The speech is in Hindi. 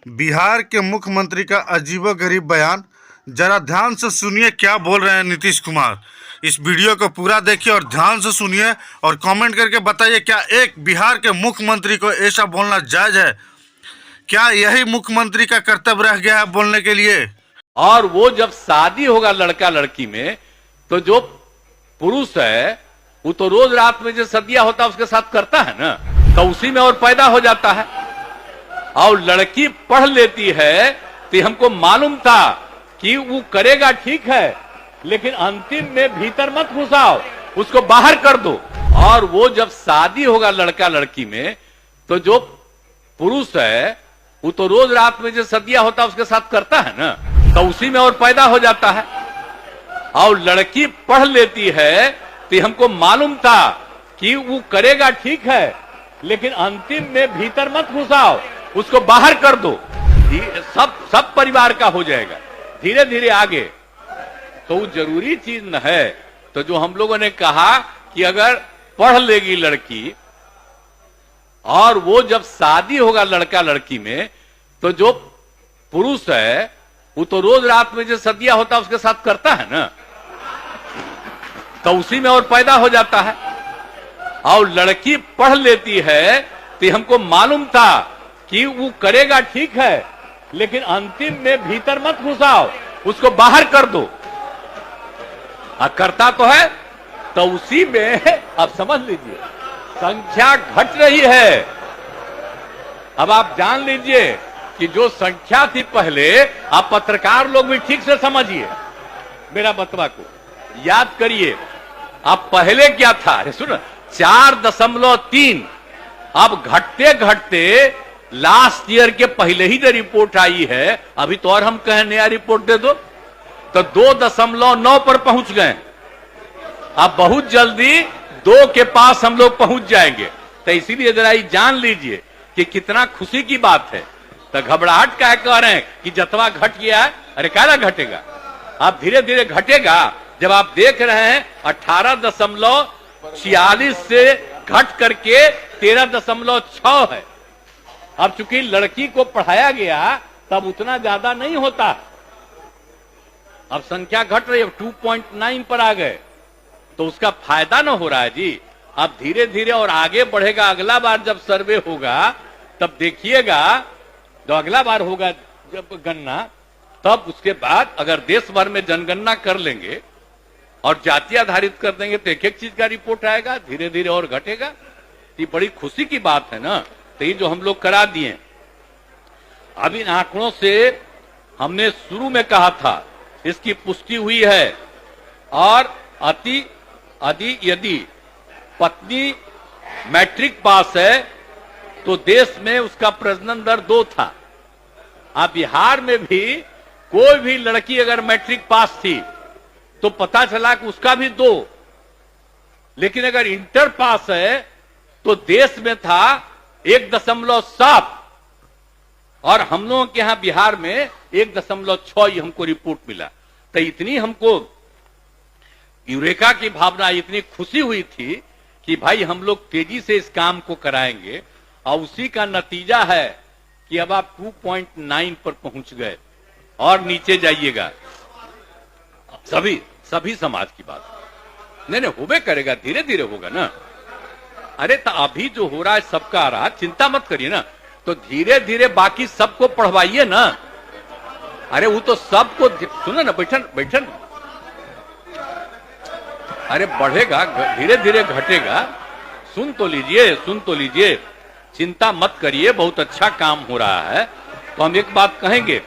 बिहार के मुख्यमंत्री का अजीबोगरीब बयान। जरा ध्यान से सुनिए क्या बोल रहे हैं नीतीश कुमार। इस वीडियो को पूरा देखिए और ध्यान से सुनिए और कमेंट करके बताइए क्या एक बिहार के मुख्यमंत्री को ऐसा बोलना जायज है? क्या यही मुख्यमंत्री का कर्तव्य रह गया है बोलने के लिए? और वो जब शादी होगा लड़का लड़की में, तो जो पुरुष है वो तो रोज रात में जो सदिया होता है उसके साथ करता है ना, तो उसी में और पैदा हो जाता है। और लड़की पढ़ लेती है तो हमको मालूम था कि वो करेगा, ठीक है, लेकिन अंतिम में भीतर मत घुसाओ, उसको बाहर कर दो। और वो जब शादी होगा लड़का लड़की में, तो जो पुरुष है वो तो रोज रात में जो सदिया होता है उसके साथ करता है ना, तो उसी में और पैदा हो जाता है। और लड़की पढ़ लेती है तो हमको मालूम था कि वो करेगा, ठीक है, लेकिन अंतिम में भीतर मत घुसाओ, उसको बाहर कर दो। सब परिवार का हो जाएगा धीरे धीरे आगे। तो वो जरूरी चीज न है। तो जो हम लोगों ने कहा कि अगर पढ़ लेगी लड़की और वो जब शादी होगा लड़का लड़की में, तो जो पुरुष है वो तो रोज रात में जो सदिया होता है उसके साथ करता है ना, तो उसी में और पैदा हो जाता है। और लड़की पढ़ लेती है तो हमको मालूम था कि वो करेगा, ठीक है, लेकिन अंतिम में भीतर मत घुसाओ, उसको बाहर कर दो। करता तो है, तो उसी में अब समझ लीजिए संख्या घट रही है। अब आप जान लीजिए कि जो संख्या थी पहले, आप पत्रकार लोग भी ठीक से समझिए मेरा बतवा को, याद करिए। अब पहले क्या था, सुनो, 4.3। अब घटते घटते लास्ट ईयर के पहले ही जो रिपोर्ट आई है, अभी तो और हम कहें नया रिपोर्ट दे दो, तो 2.9 पर पहुंच गए। अब बहुत जल्दी 2 के पास हम लोग पहुंच जाएंगे। तो इसीलिए जरा ये जान लीजिए कि कितना खुशी की बात है। तो घबराहट क्या कह रहे हैं कि जतवा घट गया है? अरे क्या घटेगा, अब धीरे धीरे घटेगा। जब आप देख रहे हैं 18.46 से घट करके 13.6 है। अब चूंकि लड़की को पढ़ाया गया तब उतना ज्यादा नहीं होता, अब संख्या घट रही है, 2.9 पर आ गए, तो उसका फायदा ना हो रहा है जी। अब धीरे धीरे और आगे बढ़ेगा। अगला बार जब सर्वे होगा तब देखिएगा, जो अगला बार होगा जब गणना, तब उसके बाद अगर देश भर में जनगणना कर लेंगे और जाति आधारित कर देंगे तो एक एक चीज का रिपोर्ट आएगा, धीरे धीरे और घटेगा। ये बड़ी खुशी की बात है ना। तो ये जो हम लोग करा दिए, अब इन आंकड़ों से हमने शुरू में कहा था, इसकी पुष्टि हुई है। और यदि पत्नी मैट्रिक पास है तो देश में उसका प्रजनन दर 2 था। अब बिहार में भी कोई भी लड़की अगर मैट्रिक पास थी तो पता चला कि उसका भी 2, लेकिन अगर इंटर पास है तो देश में था 1.7, और हम लोगों के यहां बिहार में 1.6 हमको रिपोर्ट मिला। तो इतनी हमको यूरेका की भावना, इतनी खुशी हुई थी कि भाई हम लोग तेजी से इस काम को कराएंगे। और उसी का नतीजा है कि अब आप 2.9 पर पहुंच गए और नीचे जाइएगा। सभी समाज की बात नहीं होबे करेगा, धीरे धीरे होगा ना। अरे तो अभी जो हो रहा है सबका आ रहा, चिंता मत करिए ना। तो धीरे धीरे बाकी सबको पढ़वाइए ना। अरे वो तो सबको सुनो ना, बैठन अरे बढ़ेगा, धीरे धीरे घटेगा। सुन तो लीजिए, चिंता मत करिए, बहुत अच्छा काम हो रहा है। तो हम एक बात कहेंगे